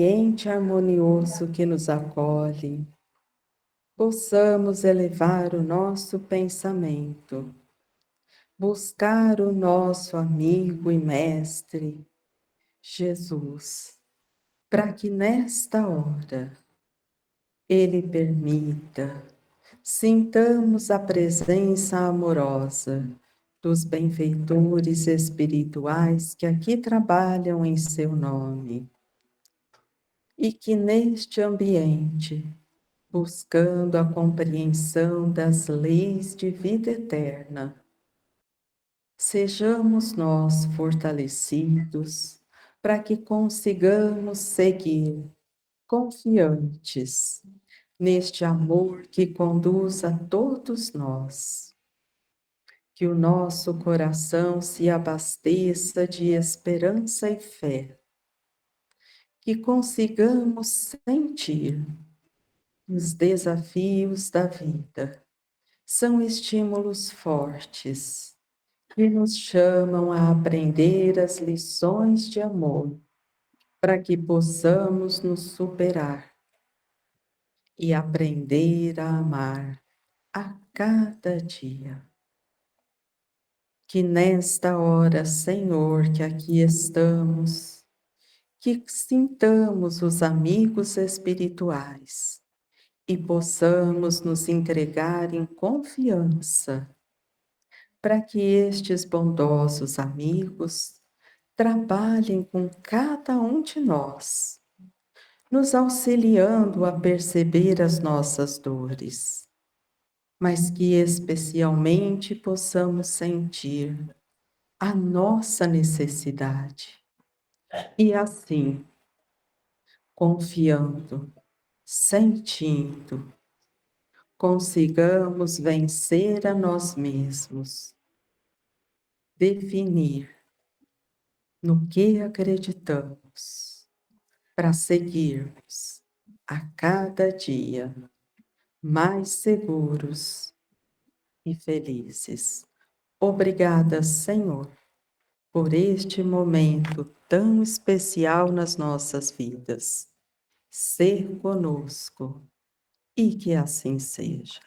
ambiente harmonioso que nos acolhe, possamos elevar o nosso pensamento, buscar o nosso amigo e mestre, Jesus, para que nesta hora Ele permita, sintamos a presença amorosa dos benfeitores espirituais que aqui trabalham em seu nome. E que neste ambiente, buscando a compreensão das leis de vida eterna, sejamos nós fortalecidos para que consigamos seguir confiantes neste amor que conduz a todos nós. Que o nosso coração se abasteça de esperança e fé, que consigamos sentir os desafios da vida. São estímulos fortes que nos chamam a aprender as lições de amor para que possamos nos superar e aprender a amar a cada dia. Que nesta hora, Senhor, que aqui estamos, que sintamos os amigos espirituais e possamos nos entregar em confiança para que estes bondosos amigos trabalhem com cada um de nós, nos auxiliando a perceber as nossas dores, mas que especialmente possamos sentir a nossa necessidade e assim, confiando, sentindo, consigamos vencer a nós mesmos, definir no que acreditamos, para seguirmos a cada dia mais seguros e felizes. Obrigada, Senhor, por este momento tão especial nas nossas vidas. Ser conosco e que assim seja.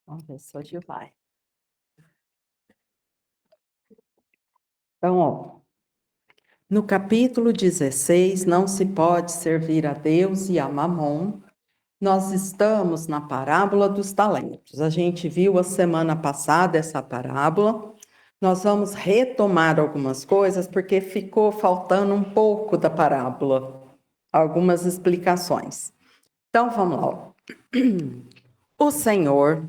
Vamos ver se hoje vai. Então, ó, no capítulo 16, não se pode servir a Deus e a Mamon. Nós estamos na parábola dos talentos. A gente viu a semana passada essa parábola. Nós vamos retomar algumas coisas porque ficou faltando um pouco da parábola, algumas explicações. Então, vamos lá. O Senhor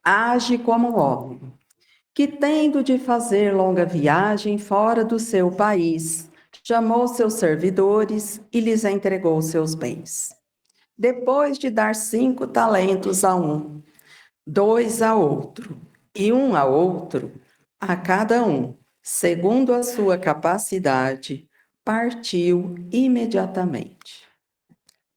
age como homem, que tendo de fazer longa viagem fora do seu país, chamou seus servidores e lhes entregou seus bens. Depois de dar 5 talentos a um, 2 a outro e 1 a outro, a cada um, segundo a sua capacidade, partiu imediatamente.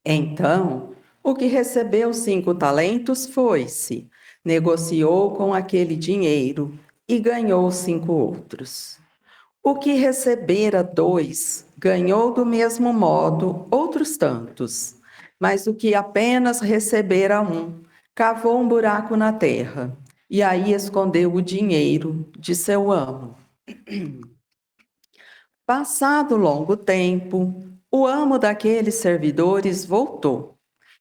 Então, o que recebeu 5 talentos foi-se, negociou com aquele dinheiro e ganhou 5 outros. O que recebera 2, ganhou do mesmo modo outros tantos. Mas o que apenas recebera 1, cavou um buraco na terra e aí escondeu o dinheiro de seu amo. Passado longo tempo, o amo daqueles servidores voltou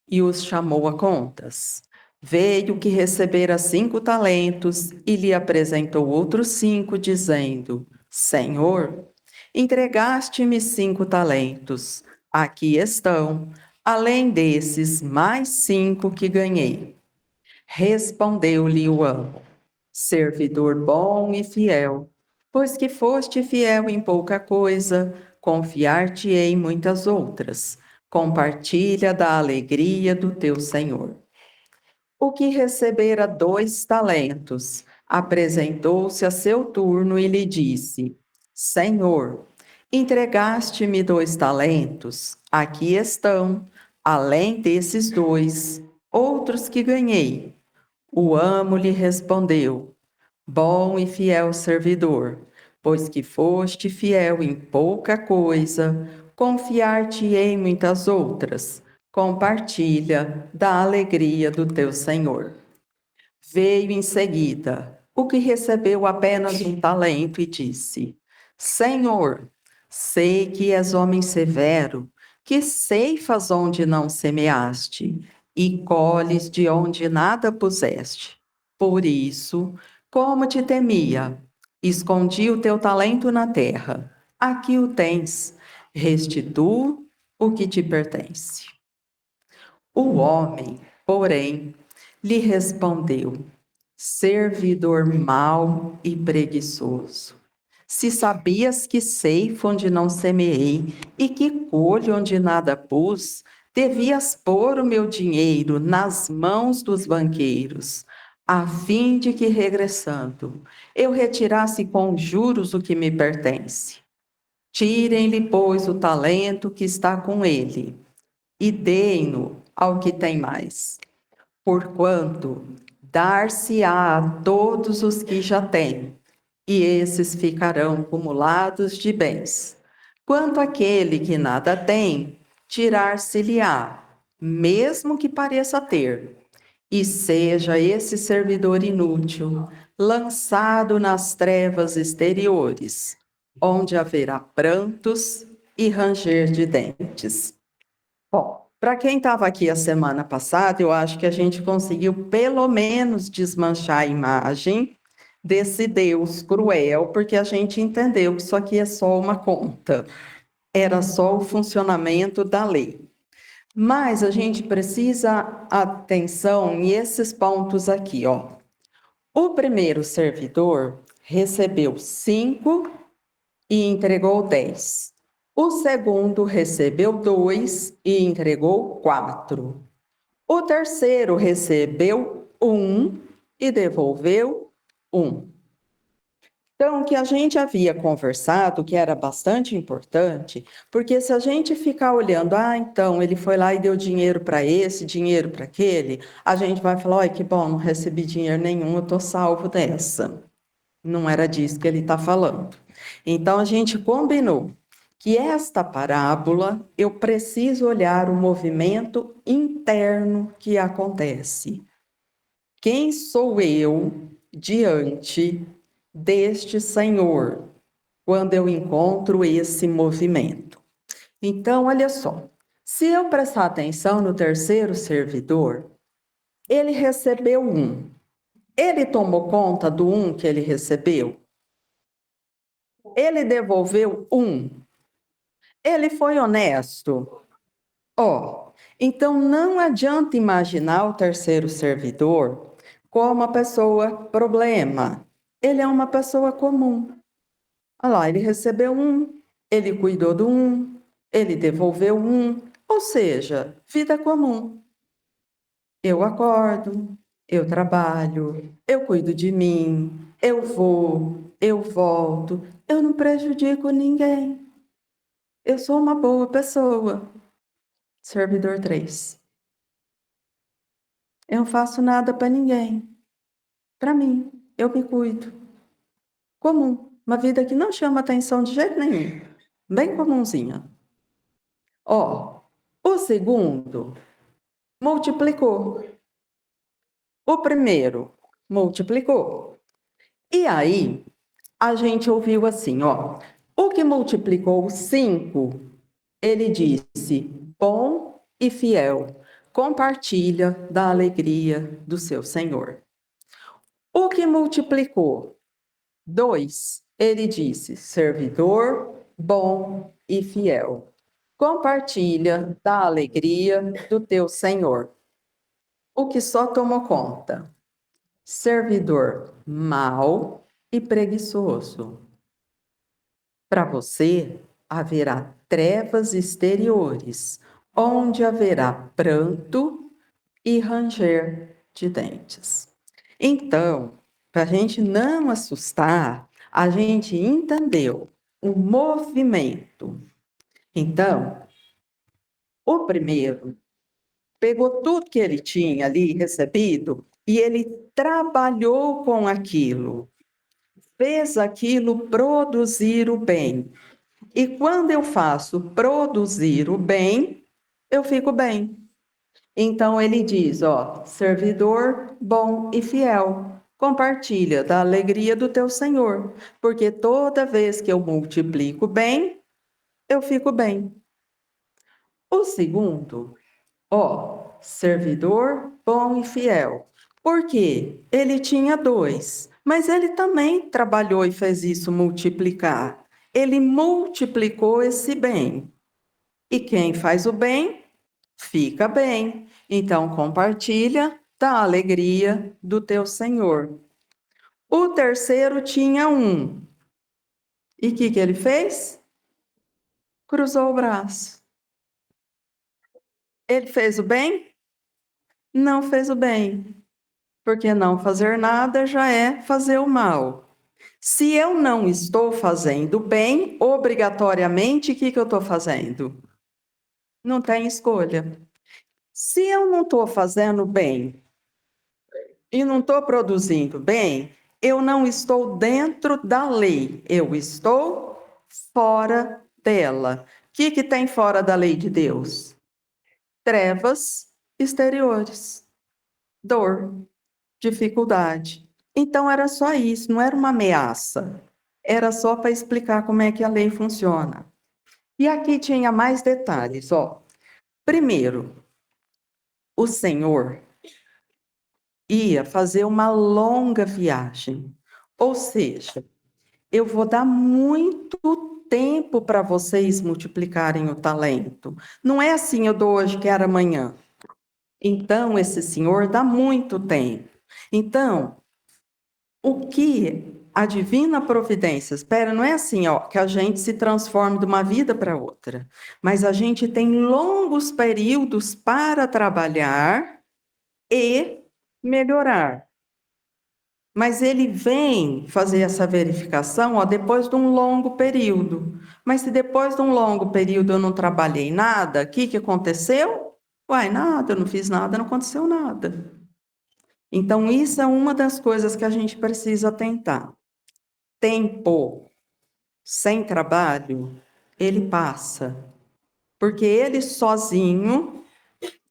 e os chamou a contas. Veio que recebera 5 talentos e lhe apresentou outros 5, dizendo: Senhor, entregaste-me 5 talentos, aqui estão, além desses, mais 5 que ganhei. Respondeu-lhe o amo: servidor bom e fiel, pois que foste fiel em pouca coisa, confiar-te-ei em muitas outras. Compartilha da alegria do teu senhor. O que recebera 2 talentos, apresentou-se a seu turno e lhe disse: Senhor, entregaste-me 2 talentos, aqui estão, além desses 2, outros que ganhei. O amo lhe respondeu: bom e fiel servidor, pois que foste fiel em pouca coisa, confiar-te-ei em muitas outras. Compartilha da alegria do teu senhor. Veio em seguida o que recebeu apenas um talento e disse: Senhor, sei que és homem severo, que ceifas onde não semeaste e colhes de onde nada puseste. Por isso, como te temia, escondi o teu talento na terra. Aqui o tens, restitua o que te pertence. O homem, porém, lhe respondeu: servidor mau e preguiçoso. Se sabias que ceifo onde não semeei e que colho onde nada pus, devias pôr o meu dinheiro nas mãos dos banqueiros, a fim de que, regressando, eu retirasse com juros o que me pertence. Tirem-lhe, pois, o talento que está com ele e deem-no ao que tem mais. Porquanto dar-se-á a todos os que já têm, e esses ficarão acumulados de bens. Quanto àquele que nada tem, tirar-se-lhe-á, mesmo que pareça ter, e seja esse servidor inútil, lançado nas trevas exteriores, onde haverá prantos e ranger de dentes. Bom, para quem estava aqui a semana passada, eu acho que a gente conseguiu pelo menos desmanchar a imagem desse Deus cruel, porque a gente entendeu que isso aqui é só uma conta, era só o funcionamento da lei. Mas a gente precisa atenção nesses pontos aqui, ó. O primeiro servidor recebeu 5 e entregou 10. O segundo recebeu 2 e entregou 4. O terceiro recebeu 1 e devolveu 1. Então, o que a gente havia conversado, que era bastante importante, porque se a gente ficar olhando, então ele foi lá e deu dinheiro para esse, dinheiro para aquele, a gente vai falar, olha, que bom, não recebi dinheiro nenhum, eu estou salvo dessa. Não era disso que ele está falando. Então, a gente combinou que esta parábola, eu preciso olhar o movimento interno que acontece. Quem sou eu diante deste Senhor quando eu encontro esse movimento? Então, olha só, se eu prestar atenção no terceiro servidor, ele recebeu 1. Ele tomou conta do 1 que ele recebeu? Ele devolveu 1. Ele foi honesto? Então não adianta imaginar o terceiro servidor como uma pessoa problema. Ele é uma pessoa comum. Olha lá, ele recebeu 1, ele cuidou do 1, ele devolveu 1, ou seja, vida comum. Eu acordo, eu trabalho, eu cuido de mim, eu vou, eu volto, eu não prejudico ninguém. Eu sou uma boa pessoa. Servidor 3. Eu não faço nada para ninguém. Para mim, eu me cuido. Comum. Uma vida que não chama atenção de jeito nenhum. Bem comunzinha. O segundo multiplicou. O primeiro multiplicou. E aí, a gente ouviu assim, o que multiplicou 5, ele disse, bom e fiel, compartilha da alegria do seu Senhor. O que multiplicou 2, ele disse, servidor bom e fiel, compartilha da alegria do teu Senhor. O que só tomou conta, servidor mau e preguiçoso. Para você, haverá trevas exteriores, onde haverá pranto e ranger de dentes. Então, para a gente não assustar, a gente entendeu o movimento. Então, o primeiro pegou tudo que ele tinha ali recebido e ele trabalhou com aquilo, fez aquilo produzir o bem. E quando eu faço produzir o bem, eu fico bem. Então ele diz, ó, servidor bom e fiel, compartilha da alegria do teu Senhor, porque toda vez que eu multiplico bem, eu fico bem. O segundo, ó, servidor bom e fiel. Por quê? Ele tinha dois, mas ele também trabalhou e fez isso multiplicar. Ele multiplicou esse bem. E quem faz o bem, fica bem. Então, compartilha da alegria do teu Senhor. O terceiro tinha um. E o que ele fez? Cruzou o braço. Ele fez o bem? Não fez o bem. Porque não fazer nada já é fazer o mal. Se eu não estou fazendo bem, obrigatoriamente, o que eu estou fazendo? Não tem escolha. Se eu não estou fazendo bem e não estou produzindo bem, eu não estou dentro da lei, eu estou fora dela. O que tem fora da lei de Deus? Trevas exteriores, dor, dificuldade. Então era só isso, não era uma ameaça. Era só para explicar como é que a lei funciona. E aqui tinha mais detalhes, ó. Primeiro, o Senhor ia fazer uma longa viagem. Ou seja, eu vou dar muito tempo para vocês multiplicarem o talento. Não é assim, eu dou hoje, quero amanhã. Então, esse senhor dá muito tempo. Então, o que a divina providência espera não é assim, ó, que a gente se transforme de uma vida para outra, mas a gente tem longos períodos para trabalhar e melhorar. Mas ele vem fazer essa verificação, ó, depois de um longo período. Mas se depois de um longo período eu não trabalhei nada, o que aconteceu? Uai, nada, eu não fiz nada, não aconteceu nada. Então, isso é uma das coisas que a gente precisa tentar. Tempo sem trabalho, ele passa. Porque ele sozinho,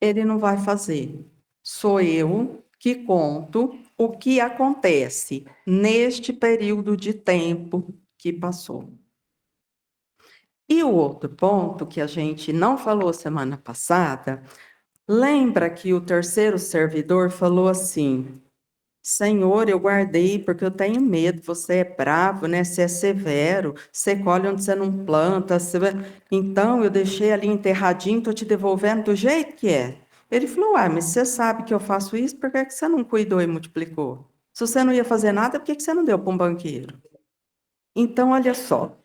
ele não vai fazer. Sou eu que conto o que acontece neste período de tempo que passou. E o outro ponto que a gente não falou semana passada, lembra que o terceiro servidor falou assim: Senhor, eu guardei porque eu tenho medo, você é bravo, né? Você é severo, você colhe onde você não planta. Então, eu deixei ali enterradinho, estou te devolvendo do jeito que é. Ele falou, mas você sabe que eu faço isso, por que que você não cuidou e multiplicou? Se você não ia fazer nada, por que que você não deu para um banqueiro? Então, olha só,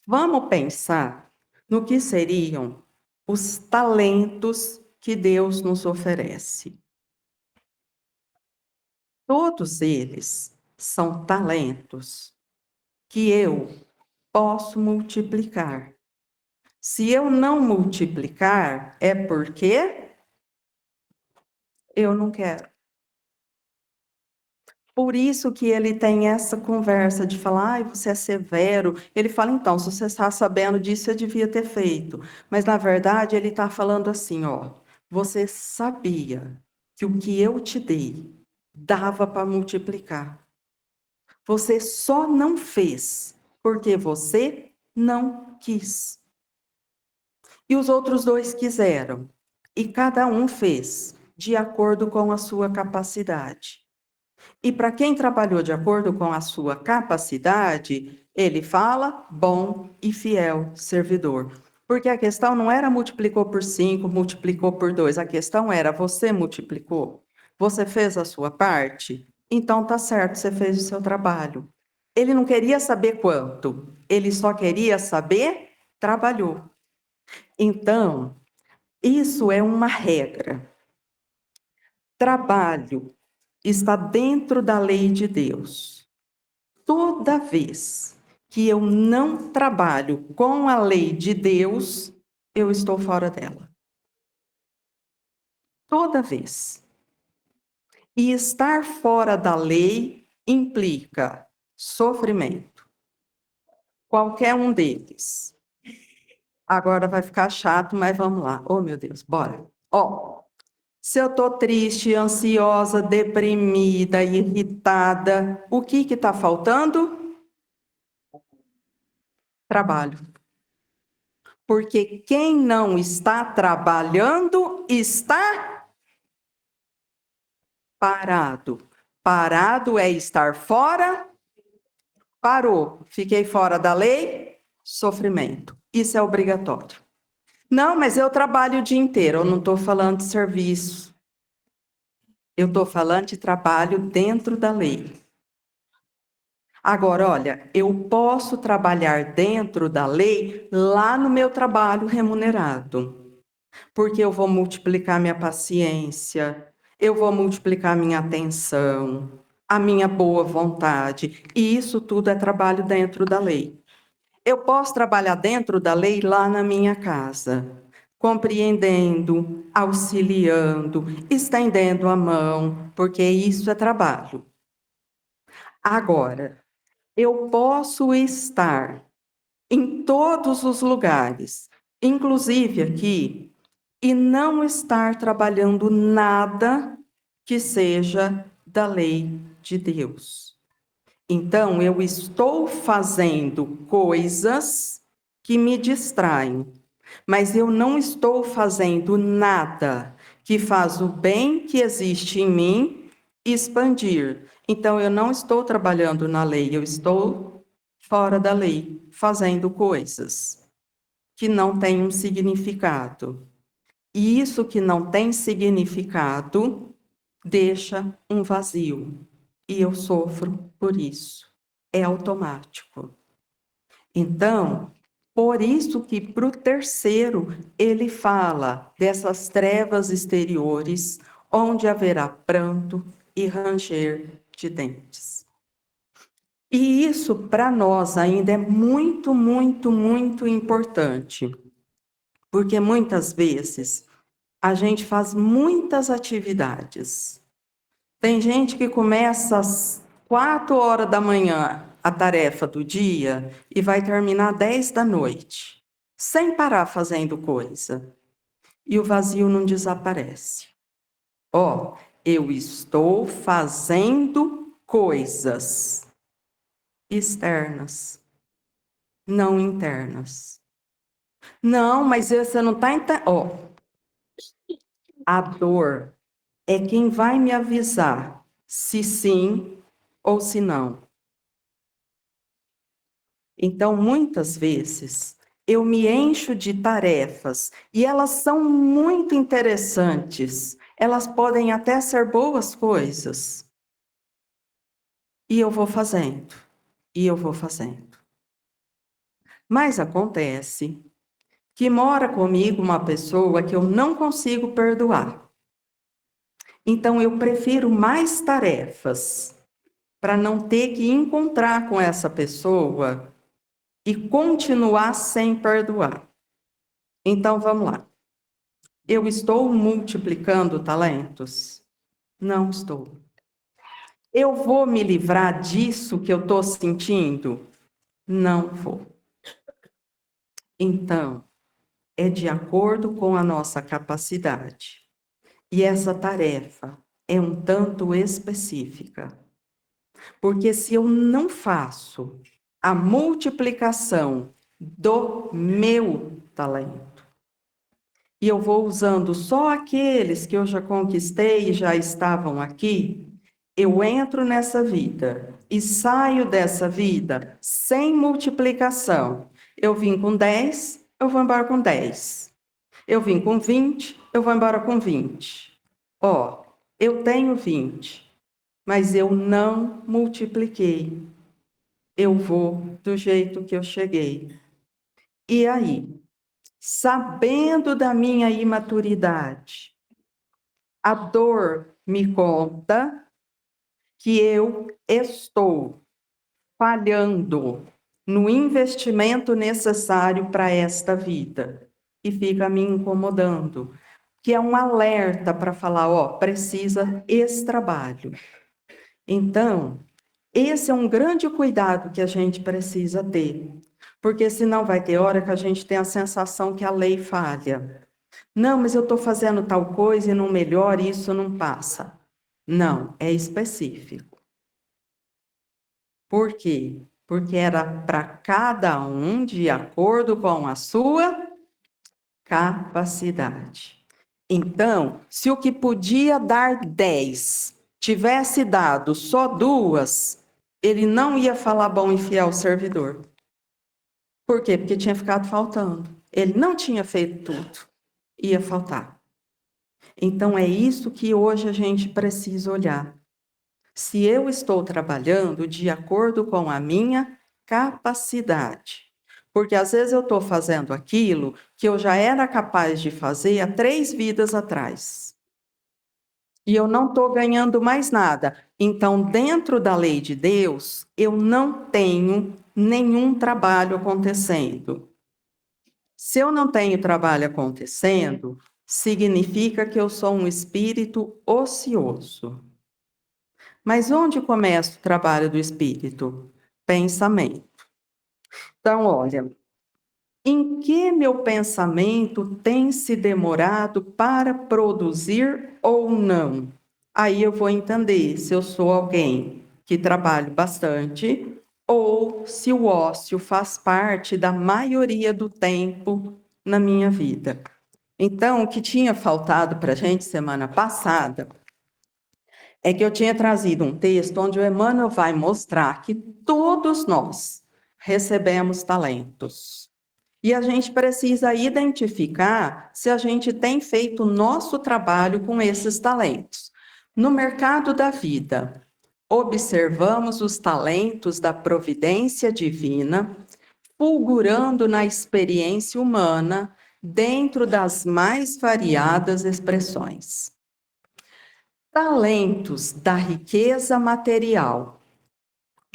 vamos pensar no que seriam os talentos que Deus nos oferece. Todos eles são talentos que eu posso multiplicar. Se eu não multiplicar, é porque eu não quero. Por isso que ele tem essa conversa de falar, ai, você é severo. Ele fala, então, se você está sabendo disso, você devia ter feito. Mas, na verdade, ele está falando assim, ó, você sabia que o que eu te dei dava para multiplicar. Você só não fez porque você não quis. E os outros dois quiseram. E cada um fez de acordo com a sua capacidade. E para quem trabalhou de acordo com a sua capacidade, ele fala bom e fiel servidor. Porque a questão não era multiplicou por 5, multiplicou por 2. A questão era você multiplicou. Você fez a sua parte? Então tá certo, você fez o seu trabalho. Ele não queria saber quanto, ele só queria saber trabalhou. Então, isso é uma regra. Trabalho está dentro da lei de Deus. Toda vez que eu não trabalho com a lei de Deus, eu estou fora dela. toda vez. E estar fora da lei implica sofrimento. Qualquer um deles. Agora vai ficar chato, mas vamos lá. Oh, meu Deus, bora. Ó, se eu tô triste, ansiosa, deprimida, irritada, o que que tá faltando? Trabalho. Porque quem não está trabalhando está parado. Parado é estar fora. Parou. Fiquei fora da lei. Sofrimento. Isso é obrigatório. Não, mas eu trabalho o dia inteiro. Eu não estou falando de serviço. Eu estou falando de trabalho dentro da lei. Agora, olha, eu posso trabalhar dentro da lei lá no meu trabalho remunerado, porque eu vou multiplicar minha paciência, eu vou multiplicar minha atenção, a minha boa vontade, e isso tudo é trabalho dentro da lei. Eu posso trabalhar dentro da lei lá na minha casa, compreendendo, auxiliando, estendendo a mão, porque isso é trabalho. Agora, eu posso estar em todos os lugares, inclusive aqui, e não estar trabalhando nada que seja da lei de Deus. Então, eu estou fazendo coisas que me distraem, mas eu não estou fazendo nada que faz o bem que existe em mim expandir. Então, eu não estou trabalhando na lei, eu estou fora da lei, fazendo coisas que não têm um significado. E isso que não tem significado deixa um vazio. E eu sofro por isso. É automático. Então, por isso que para o terceiro, ele fala dessas trevas exteriores, onde haverá pranto e ranger de dentes. E isso, para nós, ainda é muito, muito, muito importante, porque muitas vezes a gente faz muitas atividades. Tem gente que começa às 4 horas da manhã a tarefa do dia e vai terminar 10 da noite, sem parar fazendo coisa. E o vazio não desaparece. Ó, eu estou fazendo coisas externas, não internas. Não, mas você não está entendendo. Ó, a dor é quem vai me avisar se sim ou se não. Então, muitas vezes, eu me encho de tarefas e elas são muito interessantes. Elas podem até ser boas coisas. E eu vou fazendo, e eu vou fazendo. Mas acontece que mora comigo uma pessoa que eu não consigo perdoar. Então, eu prefiro mais tarefas para não ter que encontrar com essa pessoa e continuar sem perdoar. Então, vamos lá. Eu estou multiplicando talentos? Não estou. Eu vou me livrar disso que eu estou sentindo? Não vou. Então, é de acordo com a nossa capacidade. E essa tarefa é um tanto específica. Porque se eu não faço a multiplicação do meu talento, e eu vou usando só aqueles que eu já conquistei e já estavam aqui, eu entro nessa vida e saio dessa vida sem multiplicação. Eu vim com 10, eu vou embora com 10. Eu vim com 20, eu vou embora com 20. Ó, eu tenho 20, mas eu não multipliquei. Eu vou do jeito que eu cheguei. E aí? Sabendo da minha imaturidade, a dor me conta que eu estou falhando no investimento necessário para esta vida e fica me incomodando. que é um alerta para falar, ó, precisa esse trabalho. Então, esse é um grande cuidado que a gente precisa ter, porque senão vai ter hora que a gente tem a sensação que a lei falha. Não, mas eu estou fazendo tal coisa e não melhora, e isso não passa. Não, é específico. Por quê? Porque era para cada um de acordo com a sua capacidade. Então, se o que podia dar 10 tivesse dado só 2, ele não ia falar bom e fiel servidor. Por quê? Porque tinha ficado faltando. Ele não tinha feito tudo. Ia faltar. Então, é isso que hoje a gente precisa olhar. Se eu estou trabalhando de acordo com a minha capacidade. Porque às vezes eu estou fazendo aquilo que eu já era capaz de fazer há 3 vidas atrás. E eu não estou ganhando mais nada. Então, dentro da lei de Deus, eu não tenho nenhum trabalho acontecendo. Se eu não tenho trabalho acontecendo, significa que eu sou um espírito ocioso. Mas onde começa o trabalho do espírito? Pensamento. Então, olha, em que meu pensamento tem se demorado para produzir ou não? Aí eu vou entender se eu sou alguém que trabalha bastante ou se o ócio faz parte da maioria do tempo na minha vida. Então, o que tinha faltado para a gente semana passada é que eu tinha trazido um texto onde o Emmanuel vai mostrar que todos nós recebemos talentos. E a gente precisa identificar se a gente tem feito o nosso trabalho com esses talentos. No mercado da vida, observamos os talentos da providência divina, fulgurando na experiência humana, dentro das mais variadas expressões. Talentos da riqueza material,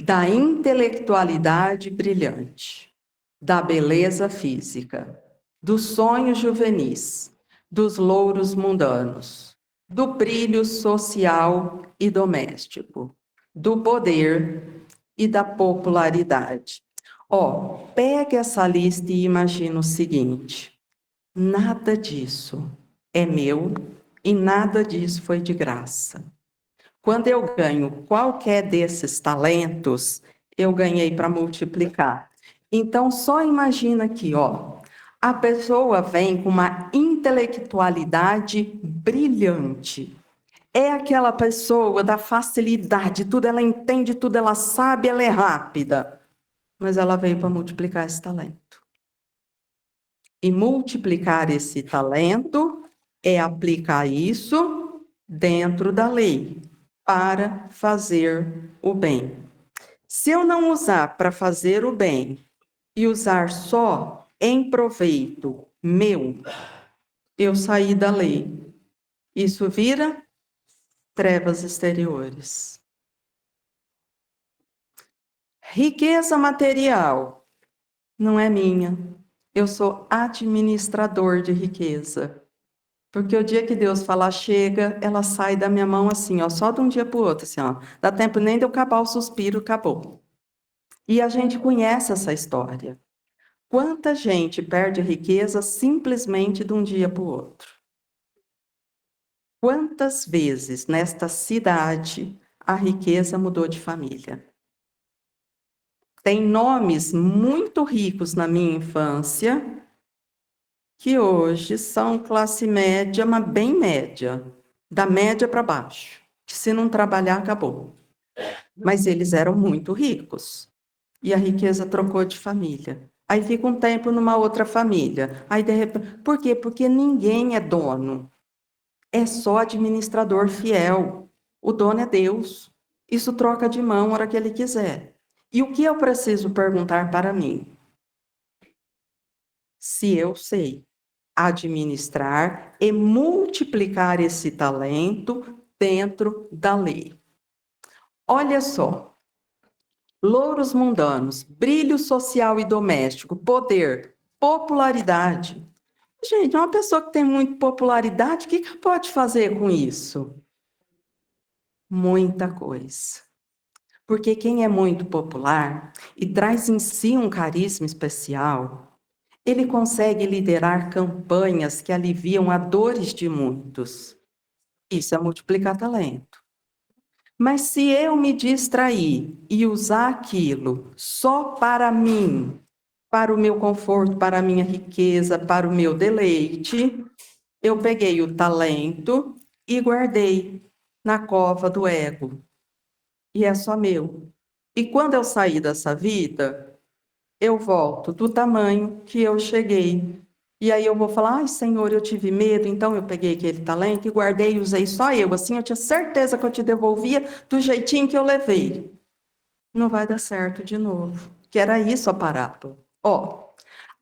da intelectualidade brilhante, da beleza física, dos sonhos juvenis, dos louros mundanos, do brilho social e doméstico, do poder e da popularidade. Ó, pega essa lista e imagina o seguinte: nada disso é meu e nada disso foi de graça. Quando eu ganho qualquer desses talentos, eu ganhei para multiplicar. Então, só imagina aqui, ó, a pessoa vem com uma intelectualidade brilhante. É aquela pessoa da facilidade, tudo ela entende, tudo ela sabe, ela é rápida. Mas ela veio para multiplicar esse talento. E multiplicar esse talento é aplicar isso dentro da lei, para fazer o bem. Se eu não usar para fazer o bem e usar só em proveito meu, eu saí da lei. Isso vira trevas exteriores. Riqueza material não é minha. Eu sou administrador de riqueza. Porque o dia que Deus falar chega, ela sai da minha mão assim, ó, só de um dia para o outro, assim, ó. Dá tempo nem de eu acabar o suspiro, acabou. E a gente conhece essa história. Quanta gente perde riqueza simplesmente de um dia para o outro? Quantas vezes nesta cidade a riqueza mudou de família? Tem nomes muito ricos na minha infância que hoje são classe média, mas bem média, da média para baixo. Que se não trabalhar, acabou. Mas eles eram muito ricos. E a riqueza trocou de família. Aí fica um tempo numa outra família. Aí de repente, por quê? Porque ninguém é dono. É só administrador fiel. O dono é Deus. Isso troca de mão a hora que ele quiser. E o que eu preciso perguntar para mim? Se eu sei administrar e multiplicar esse talento dentro da lei. Olha só, louros mundanos, brilho social e doméstico, poder, popularidade. Gente, uma pessoa que tem muita popularidade, o que que pode fazer com isso? Muita coisa. Porque quem é muito popular e traz em si um carisma especial, ele consegue liderar campanhas que aliviam a dores de muitos. Isso é multiplicar talento. Mas se eu me distrair e usar aquilo só para mim, para o meu conforto, para a minha riqueza, para o meu deleite, eu peguei o talento e guardei na cova do ego. E é só meu. E quando eu sair dessa vida, eu volto do tamanho que eu cheguei. E aí eu vou falar, ai, Senhor, eu tive medo, então eu peguei aquele talento e guardei e usei só eu. Assim eu tinha certeza que eu te devolvia do jeitinho que eu levei. Não vai dar certo de novo. Que era isso a parábola. Ó,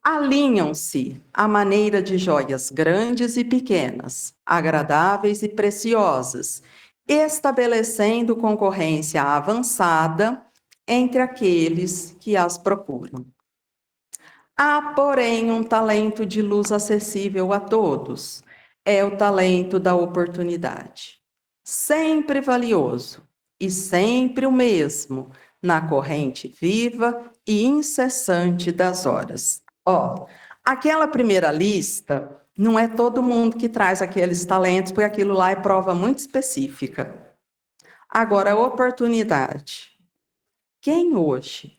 alinham-se à maneira de joias grandes e pequenas, agradáveis e preciosas, estabelecendo concorrência avançada entre aqueles que as procuram. Há, porém, um talento de luz acessível a todos. É o talento da oportunidade. Sempre valioso e sempre o mesmo, na corrente viva e incessante das horas. Ó, aquela primeira lista, não é todo mundo que traz aqueles talentos, porque aquilo lá é prova muito específica. Agora, a oportunidade. Quem hoje,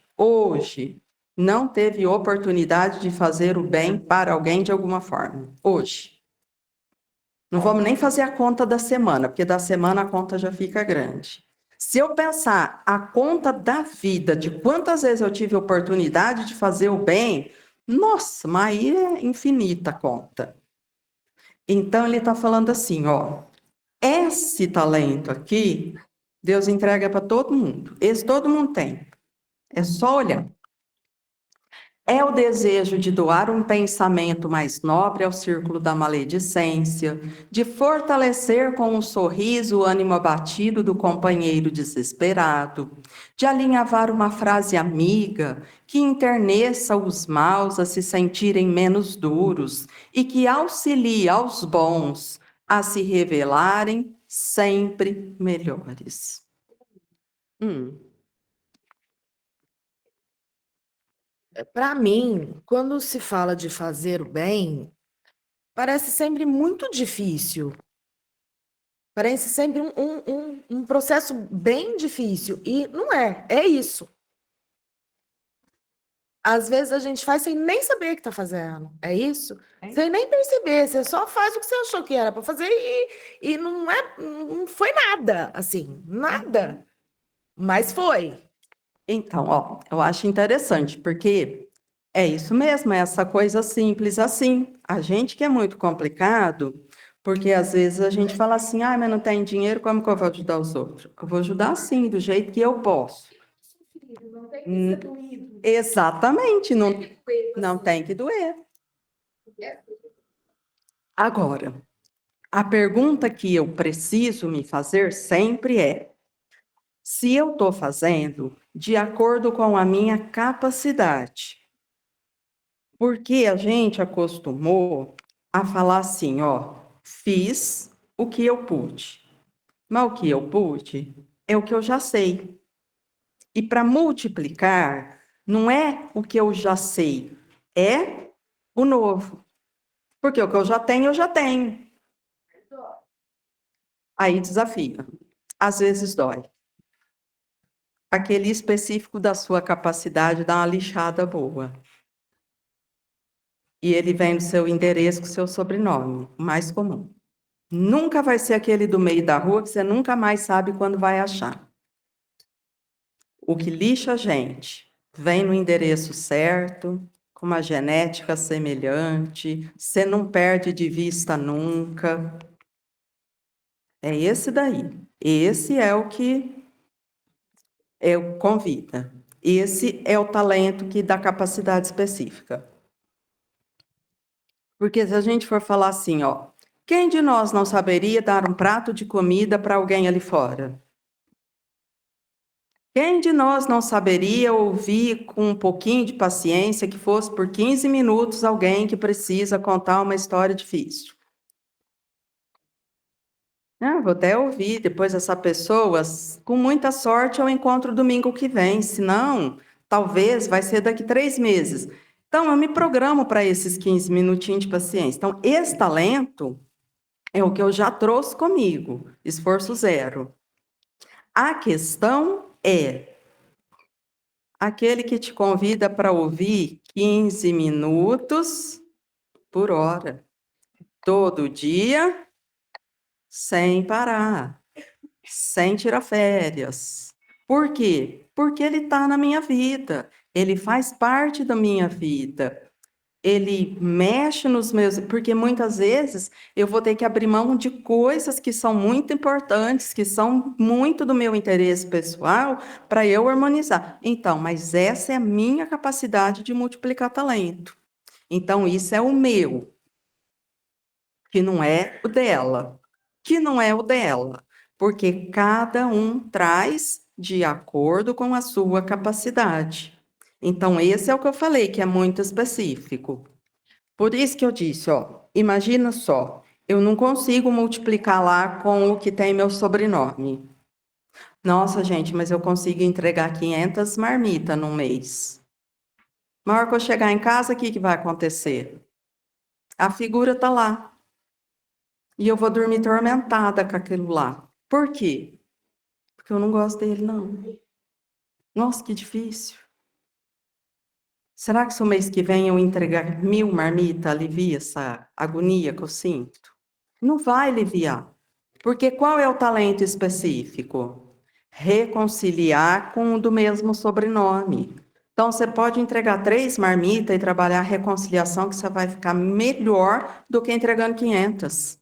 não teve oportunidade de fazer o bem para alguém de alguma forma? Hoje. Não vamos nem fazer a conta da semana, porque da semana a conta já fica grande. Se eu pensar a conta da vida, de quantas vezes eu tive oportunidade de fazer o bem, nossa, mas aí é infinita a conta. Então ele está falando assim, ó, esse talento aqui, Deus entrega para todo mundo. Esse todo mundo tem. É só olhar. É o desejo de doar um pensamento mais nobre ao círculo da maledicência, de fortalecer com um sorriso o ânimo abatido do companheiro desesperado, de alinhavar uma frase amiga que enterneça os maus a se sentirem menos duros e que auxilie aos bons a se revelarem sempre melhores. Hum, Para mim, quando se fala de fazer o bem, parece sempre muito difícil. Parece sempre um processo bem difícil. E não é, é isso. Às vezes a gente faz sem nem saber que está fazendo. É isso? Sem nem perceber. Você só faz o que você achou que era para fazer e não foi nada, assim, nada. Mas foi. Então, ó, eu acho interessante, porque é isso mesmo, é essa coisa simples assim. A gente que é muito complicado, porque às vezes a gente fala assim, ah, mas não tem dinheiro, como que eu vou ajudar os outros? Eu vou ajudar sim, do jeito que eu posso. Não tem que Hum, ser doído. Exatamente, não tem que doer. Agora, a pergunta que eu preciso me fazer sempre é: se eu estou fazendo de acordo com a minha capacidade? Porque a gente acostumou a falar assim, ó, fiz o que eu pude. Mas o que eu pude é o que eu já sei. E para multiplicar, não é o que eu já sei, é o novo. Porque o que eu já tenho, eu já tenho. Aí desafia. Às vezes dói. Aquele específico da sua capacidade dá uma lixada boa. E ele vem do seu endereço com seu sobrenome, o mais comum. Nunca vai ser aquele do meio da rua que você nunca mais sabe quando vai achar. O que lixa a gente vem no endereço certo, com uma genética semelhante, você não perde de vista nunca. É esse daí. Esse é o que é o convida. Esse é o talento que dá capacidade específica. Porque se a gente for falar assim, ó, quem de nós não saberia dar um prato de comida para alguém ali fora? Quem de nós não saberia ouvir com um pouquinho de paciência que fosse por 15 minutos alguém que precisa contar uma história difícil? Ah, vou até ouvir depois essa pessoa. Com muita sorte eu encontro domingo que vem, se não, talvez vai ser daqui 3 meses. Então, eu me programo para esses 15 minutinhos de paciência. Então, esse talento é o que eu já trouxe comigo, esforço zero. A questão é aquele que te convida para ouvir 15 minutos por hora, todo dia, sem parar, sem tirar férias. Por quê? Porque ele está na minha vida, ele faz parte da minha vida. Ele mexe nos meus, porque muitas vezes eu vou ter que abrir mão de coisas que são muito importantes, que são muito do meu interesse pessoal, para eu harmonizar. Então, mas essa é a minha capacidade de multiplicar talento. Então, isso é o meu, que não é o dela, que não é o dela, porque cada um traz de acordo com a sua capacidade. Então, esse é o que eu falei, que é muito específico. Por isso que eu disse, ó, imagina só, eu não consigo multiplicar lá com o que tem meu sobrenome. Nossa, gente, mas eu consigo entregar 500 marmitas num mês. Na hora que eu chegar em casa, o que que vai acontecer? A figura tá lá. E eu vou dormir tormentada com aquilo lá. Por quê? Porque eu não gosto dele, não. Nossa, que difícil. Será que se o mês que vem eu entregar 1000 marmitas, alivia essa agonia que eu sinto? Não vai aliviar. Porque qual é o talento específico? Reconciliar com o do mesmo sobrenome. Então, você pode entregar 3 marmitas e trabalhar a reconciliação, que você vai ficar melhor do que entregando 500.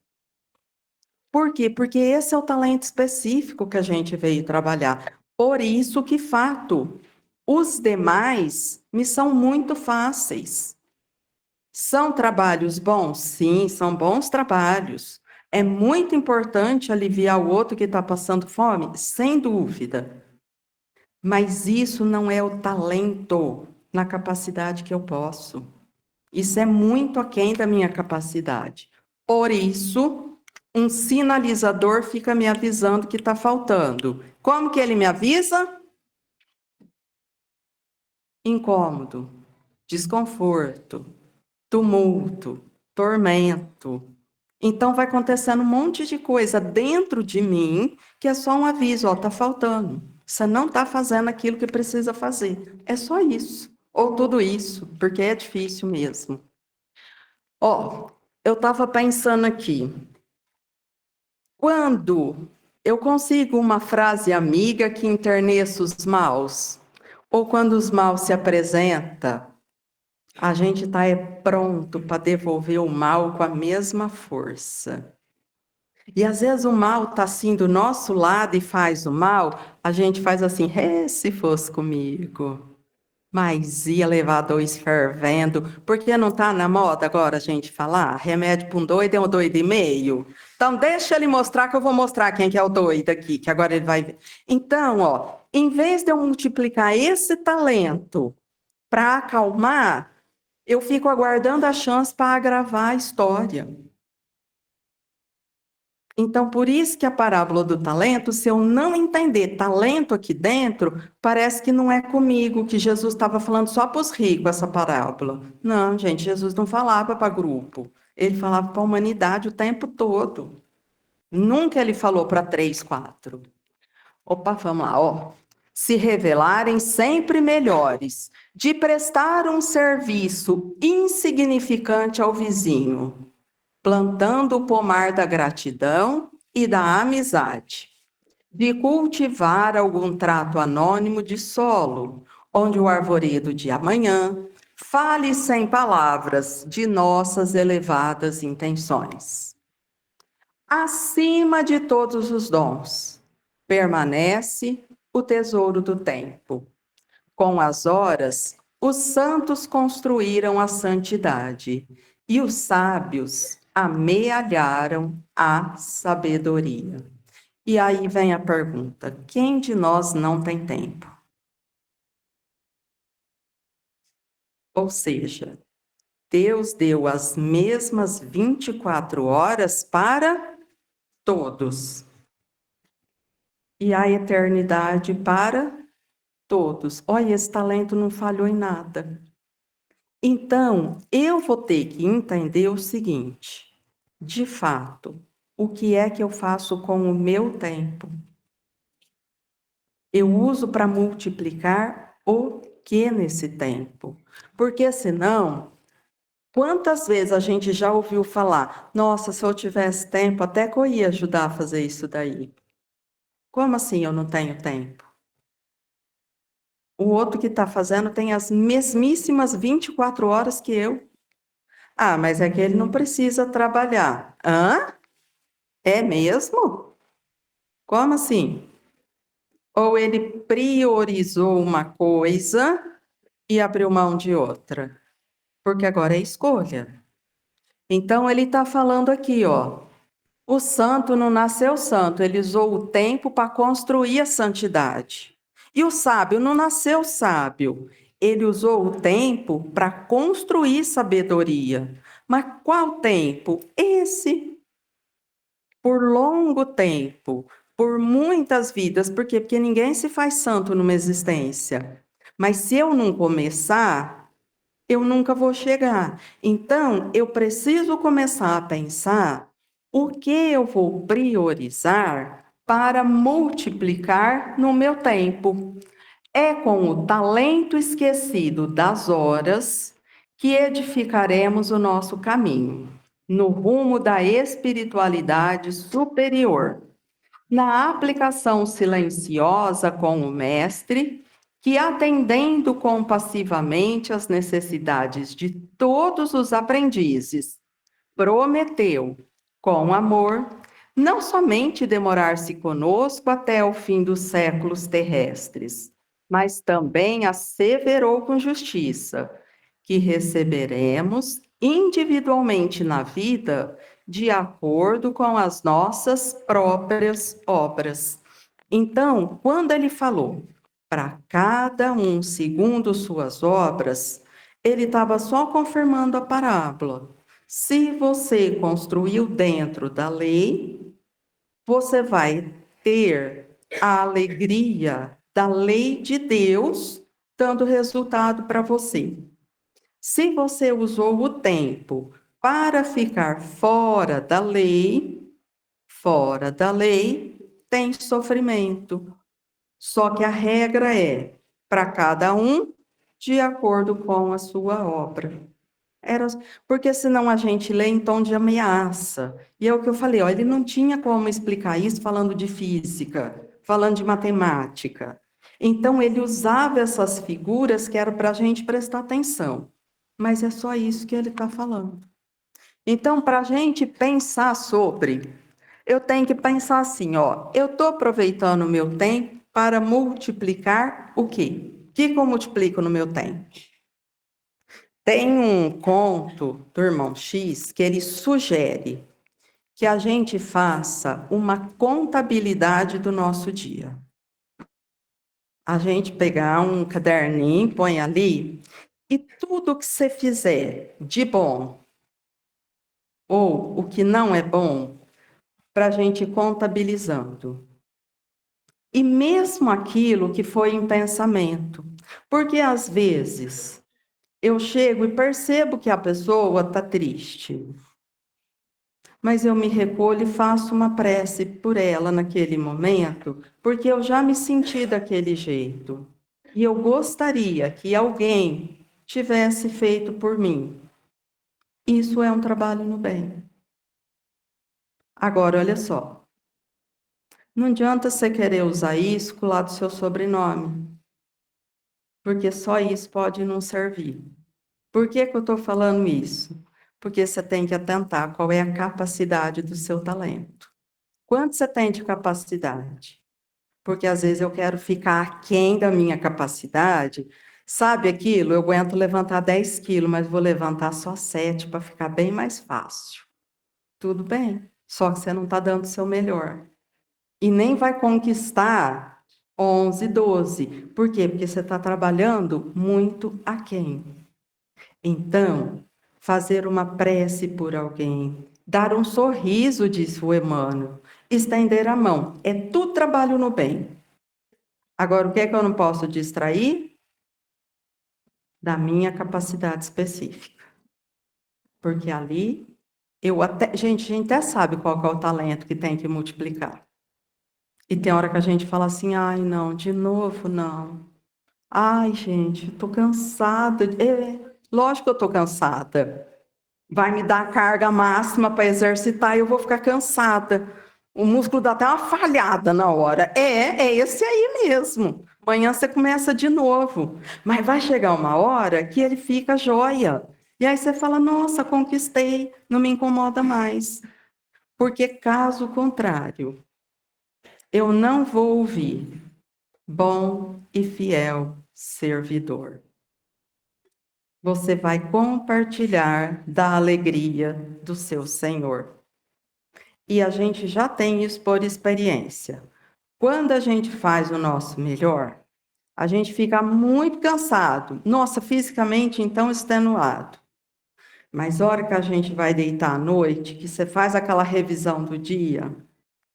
Por quê? Porque esse é o talento específico que a gente veio trabalhar. Por isso que, fato, os demais me são muito fáceis. São trabalhos bons? Sim, são bons trabalhos. É muito importante aliviar o outro que está passando fome? Sem dúvida. Mas isso não é o talento na capacidade que eu posso. Isso é muito aquém da minha capacidade. Por isso, um sinalizador fica me avisando que está faltando. Como que ele me avisa? Incômodo, desconforto, tumulto, tormento. Então vai acontecendo um monte de coisa dentro de mim que é só um aviso, ó, tá faltando. Você não está fazendo aquilo que precisa fazer. É só isso. Ou tudo isso, porque é difícil mesmo. Ó, eu estava pensando aqui. Quando eu consigo uma frase amiga que enterneça os maus, ou quando os maus se apresenta, a gente está pronto para devolver o mal com a mesma força. E às vezes o mal está assim do nosso lado e faz o mal, a gente faz assim, se fosse comigo. Mas ia levar 2 fervendo, porque não está na moda agora a gente falar? Remédio para um doido é um doido e meio. Então deixa ele mostrar que eu vou mostrar quem que é o doido aqui, que agora ele vai ver. Então, ó, em vez de eu multiplicar esse talento para acalmar, eu fico aguardando a chance para agravar a história. Então, por isso que a parábola do talento, se eu não entender talento aqui dentro, parece que não é comigo, que Jesus estava falando só para os ricos essa parábola. Não, gente, Jesus não falava para grupo. Ele falava para a humanidade o tempo todo. Nunca ele falou para 3, 4. Opa, vamos lá, ó. Se revelarem sempre melhores, de prestar um serviço insignificante ao vizinho, plantando o pomar da gratidão e da amizade, de cultivar algum trato anônimo de solo, onde o arvoredo de amanhã fale sem palavras de nossas elevadas intenções. Acima de todos os dons, permanece o tesouro do tempo. Com as horas, os santos construíram a santidade e os sábios amealharam a sabedoria. E aí vem a pergunta: quem de nós não tem tempo? Ou seja, Deus deu as mesmas 24 horas para todos. E a eternidade para todos. Olha, esse talento não falhou em nada. Então, eu vou ter que entender o seguinte: de fato, o que é que eu faço com o meu tempo? Eu uso para multiplicar o que nesse tempo? Porque senão, quantas vezes a gente já ouviu falar: nossa, se eu tivesse tempo, até que eu ia ajudar a fazer isso daí. Como assim eu não tenho tempo? O outro que está fazendo tem as mesmíssimas 24 horas que eu. Ah, mas é que ele não precisa trabalhar. Hã? É mesmo? Como assim? Ou ele priorizou uma coisa e abriu mão de outra? Porque agora é escolha. Então ele está falando aqui, ó. O santo não nasceu santo, ele usou o tempo para construir a santidade. E o sábio não nasceu sábio, ele usou o tempo para construir sabedoria. Mas qual tempo? Esse, por longo tempo, por muitas vidas. Por quê? Porque ninguém se faz santo numa existência. Mas se eu não começar, eu nunca vou chegar. Então, eu preciso começar a pensar o que eu vou priorizar para multiplicar no meu tempo. É com o talento esquecido das horas que edificaremos o nosso caminho, no rumo da espiritualidade superior, na aplicação silenciosa com o Mestre, que, atendendo compassivamente às necessidades de todos os aprendizes, prometeu, com amor, não somente demorar-se conosco até o fim dos séculos terrestres, mas também asseverou com justiça que receberemos individualmente na vida de acordo com as nossas próprias obras. Então, quando ele falou para cada um segundo suas obras, ele estava só confirmando a parábola. Se você construiu dentro da lei, você vai ter a alegria da lei de Deus dando resultado para você. Se você usou o tempo para ficar fora da lei, tem sofrimento. Só que a regra é para cada um de acordo com a sua obra. Era, porque senão a gente lê em tom de ameaça. E é o que eu falei, ó, ele não tinha como explicar isso falando de física, falando de matemática. Então ele usava essas figuras que eram para a gente prestar atenção. Mas é só isso que ele está falando. Então, para a gente pensar sobre, eu tenho que pensar assim, ó, eu estou aproveitando o meu tempo para multiplicar o quê? O que eu multiplico no meu tempo? Tem um conto do irmão X que ele sugere que a gente faça uma contabilidade do nosso dia. A gente pegar um caderninho, põe ali, e tudo que você fizer de bom ou o que não é bom, para a gente ir contabilizando. E mesmo aquilo que foi em pensamento, porque às vezes eu chego e percebo que a pessoa está triste, mas eu me recolho e faço uma prece por ela naquele momento, porque eu já me senti daquele jeito. E eu gostaria que alguém tivesse feito por mim. Isso é um trabalho no bem. Agora, olha só. Não adianta você querer usar isso com o lado do seu sobrenome, porque só isso pode não servir. Por que que eu estou falando isso? Porque você tem que atentar qual é a capacidade do seu talento. Quanto você tem de capacidade? Porque às vezes eu quero ficar aquém da minha capacidade. Sabe aquilo? Eu aguento levantar 10 quilos, mas vou levantar só 7 para ficar bem mais fácil. Tudo bem, só que você não está dando o seu melhor. E nem vai conquistar 11, 12. Por quê? Porque você está trabalhando muito aquém. Então, fazer uma prece por alguém, dar um sorriso, disse o Emmanuel, estender a mão, é tudo trabalho no bem. Agora, o que é que eu não posso distrair? Da minha capacidade específica. Porque ali, gente, a gente até sabe qual que é o talento que tem que multiplicar. E tem hora que a gente fala assim, ai, não, de novo, não. Ai, gente, estou cansada. Lógico que eu estou cansada. Vai me dar a carga máxima para exercitar e eu vou ficar cansada. O músculo dá até uma falhada na hora. É esse aí mesmo. Amanhã você começa de novo. Mas vai chegar uma hora que ele fica joia. E aí você fala, nossa, conquistei, não me incomoda mais. Porque caso contrário, eu não vou ouvir bom e fiel servidor. Você vai compartilhar da alegria do seu Senhor. E a gente já tem isso por experiência. Quando a gente faz o nosso melhor, a gente fica muito cansado. Nossa, fisicamente, então, extenuado. Mas a hora que a gente vai deitar à noite, que você faz aquela revisão do dia,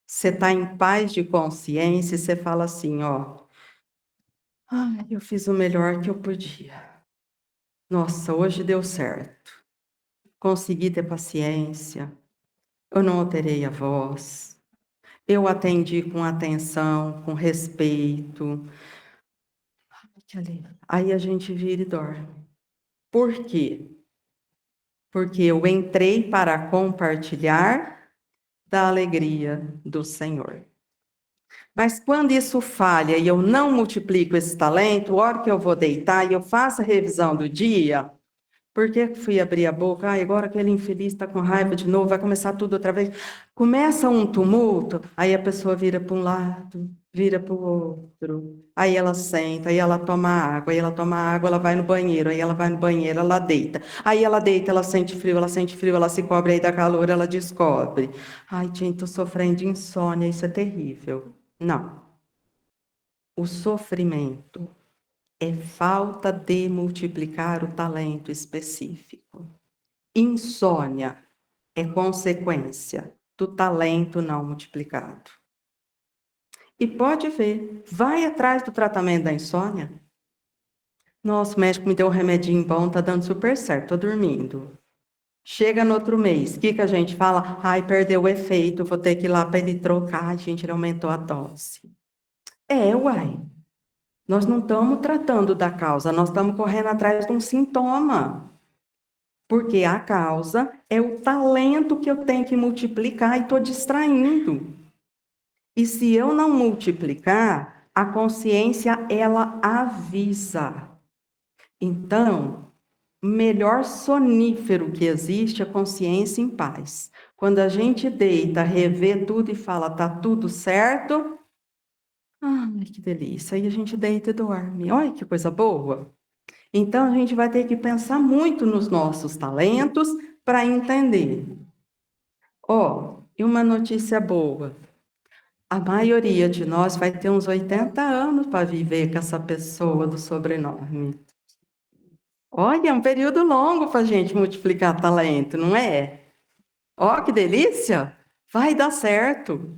você está em paz de consciência e você fala assim, ó, eu fiz o melhor que eu podia. Nossa, hoje deu certo. Consegui ter paciência. Eu não alterei a voz. Eu atendi com atenção, com respeito. Aí a gente vira e dorme. Por quê? Porque eu entrei para compartilhar da alegria do Senhor. Mas quando isso falha e eu não multiplico esse talento, a hora que eu vou deitar e eu faço a revisão do dia, por que fui abrir a boca? Agora aquele infeliz está com raiva de novo, vai começar tudo outra vez. Começa um tumulto, aí a pessoa vira para um lado, vira para o outro. Aí ela senta, aí ela toma água, aí ela toma água, ela vai no banheiro, aí ela vai no banheiro, ela deita. Aí ela deita, ela sente frio, ela se cobre, aí dá calor, ela descobre. Ai, gente, estou sofrendo de insônia, isso é terrível. Não. O sofrimento é falta de multiplicar o talento específico. Insônia é consequência do talento não multiplicado. E pode ver, vai atrás do tratamento da insônia. Nossa, o médico me deu um remedinho bom, tá dando super certo, tô dormindo. Chega no outro mês, o que que a gente fala? Ai, perdeu o efeito, vou ter que ir lá para ele trocar. Ai, gente, ele aumentou a dose. Uai. Nós não estamos tratando da causa, nós estamos correndo atrás de um sintoma. Porque a causa é o talento que eu tenho que multiplicar e estou distraindo. E se eu não multiplicar, a consciência, ela avisa. Então, o melhor sonífero que existe é a consciência em paz. Quando a gente deita, revê tudo e fala, tá tudo certo, ai, que delícia. Aí a gente deita e dorme. Olha que coisa boa. Então, a gente vai ter que pensar muito nos nossos talentos para entender. E uma notícia boa. A maioria de nós vai ter uns 80 anos para viver com essa pessoa do sobrenome. Olha, é um período longo para a gente multiplicar talento, não é? Que delícia! Vai dar certo.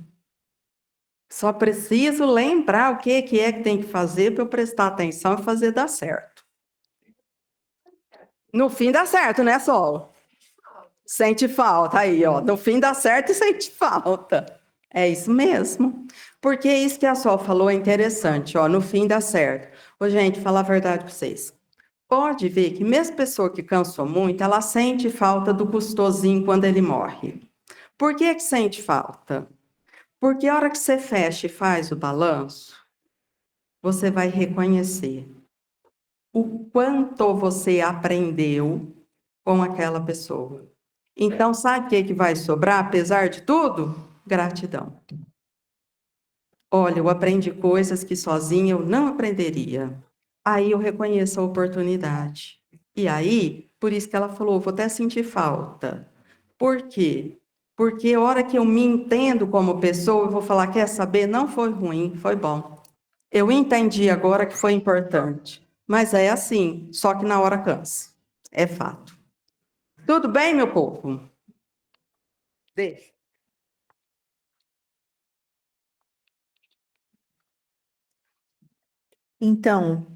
Só preciso lembrar o que é que tem que fazer para eu prestar atenção e fazer dar certo. No fim dá certo, né, Sol? Sente falta aí, no fim dá certo e sente falta. É isso mesmo. Porque isso que a Sol falou é interessante, no fim dá certo. Gente, falar a verdade para vocês. Pode ver que mesmo pessoa que cansou muito, ela sente falta do custosinho quando ele morre. Por que sente falta? Porque a hora que você fecha e faz o balanço, você vai reconhecer o quanto você aprendeu com aquela pessoa. Então, sabe o que vai sobrar, apesar de tudo? Gratidão. Olha, eu aprendi coisas que sozinha eu não aprenderia. Aí eu reconheço a oportunidade. E aí, por isso que ela falou, vou até sentir falta. Por quê? Porque a hora que eu me entendo como pessoa, eu vou falar, quer saber? Não foi ruim, foi bom. Eu entendi agora que foi importante. Mas é assim, só que na hora cansa. É fato. Tudo bem, meu povo? Deixa. Então,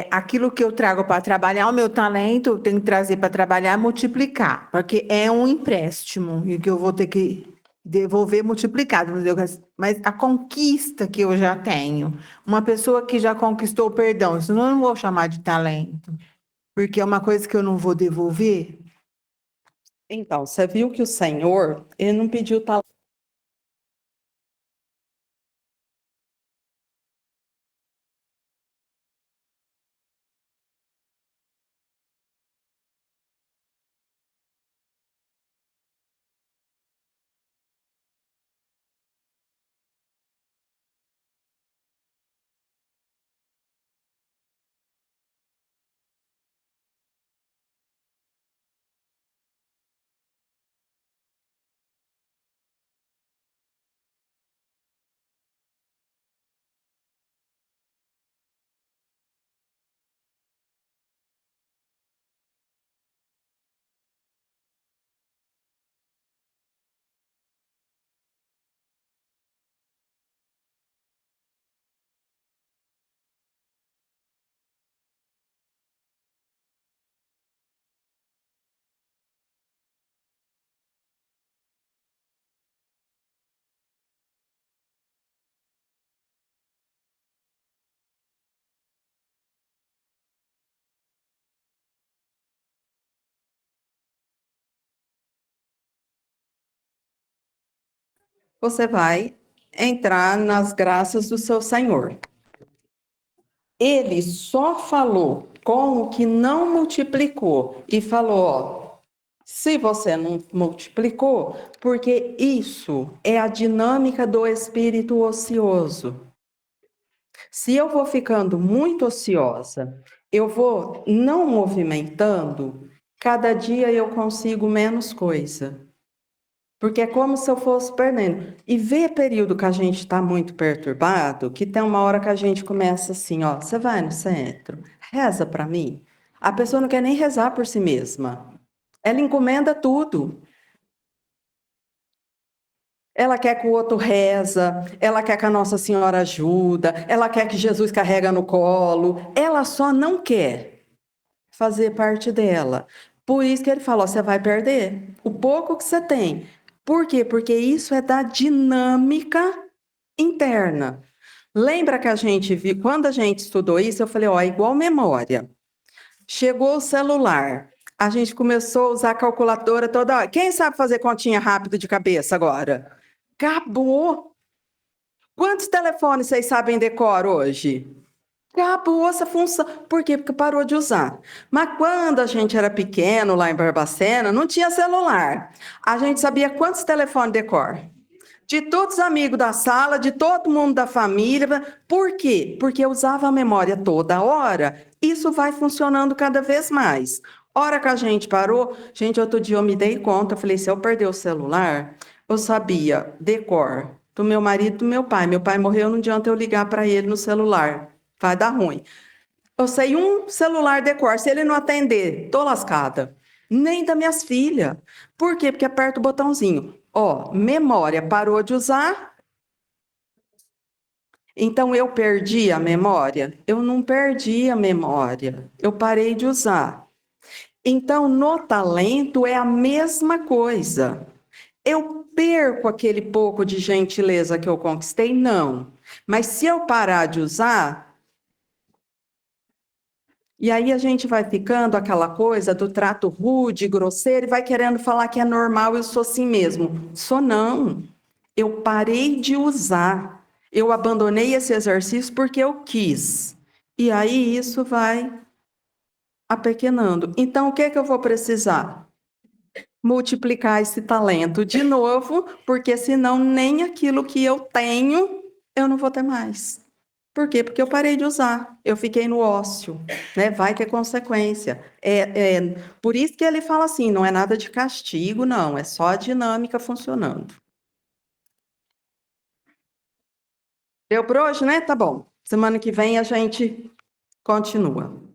aquilo que eu trago para trabalhar, o meu talento, eu tenho que trazer para trabalhar, multiplicar, porque é um empréstimo e que eu vou ter que devolver multiplicado, entendeu? Mas a conquista que eu já tenho, uma pessoa que já conquistou o perdão, isso eu não vou chamar de talento, porque é uma coisa que eu não vou devolver. Então, você viu que o Senhor, ele não pediu talento. Você vai entrar nas graças do seu Senhor. Ele só falou com o que não multiplicou e falou, ó, se você não multiplicou, porque isso é a dinâmica do espírito ocioso. Se eu vou ficando muito ociosa, eu vou não movimentando, cada dia eu consigo menos coisa. Porque é como se eu fosse perdendo. E vê período que a gente está muito perturbado, que tem uma hora que a gente começa assim, ó, você vai no centro, reza para mim. A pessoa não quer nem rezar por si mesma. Ela encomenda tudo. Ela quer que o outro reza, ela quer que a Nossa Senhora ajuda, ela quer que Jesus carrega no colo. Ela só não quer fazer parte dela. Por isso que ele falou, você vai perder o pouco que você tem. Por quê? Porque isso é da dinâmica interna. Lembra que a gente viu, quando a gente estudou isso, eu falei, ó, é igual memória. Chegou o celular, a gente começou a usar a calculadora toda hora. Quem sabe fazer continha rápido de cabeça agora? Acabou. Quantos telefones vocês sabem decor hoje? Acabou essa função. Por quê? Porque parou de usar. Mas quando a gente era pequeno, lá em Barbacena, não tinha celular. A gente sabia quantos telefones decor. De todos os amigos da sala, de todo mundo da família. Por quê? Porque eu usava a memória toda hora. Isso vai funcionando cada vez mais. Hora que a gente parou, gente, outro dia eu me dei conta, eu falei, se eu perder o celular, eu sabia decor do meu marido e do meu pai. Meu pai morreu, não adianta eu ligar para ele no celular. Vai dar ruim. Eu sei um celular decor, se ele não atender, tô lascada. Nem das minhas filhas. Por quê? Porque aperta o botãozinho. Ó, memória, parou de usar. Então eu perdi a memória? Eu não perdi a memória. Eu parei de usar. Então no talento é a mesma coisa. Eu perco aquele pouco de gentileza que eu conquistei? Não. Mas se eu parar de usar, e aí a gente vai ficando aquela coisa do trato rude, grosseiro, e vai querendo falar que é normal, eu sou assim mesmo. Sou não. Eu parei de usar. Eu abandonei esse exercício porque eu quis. E aí isso vai apequenando. Então, o que é que eu vou precisar? Multiplicar esse talento de novo, porque senão nem aquilo que eu tenho, eu não vou ter mais. Por quê? Porque eu parei de usar, eu fiquei no ócio, né? Vai ter consequência. Por isso que ele fala assim, não é nada de castigo, não, é só a dinâmica funcionando. Deu por hoje, né? Tá bom. Semana que vem a gente continua.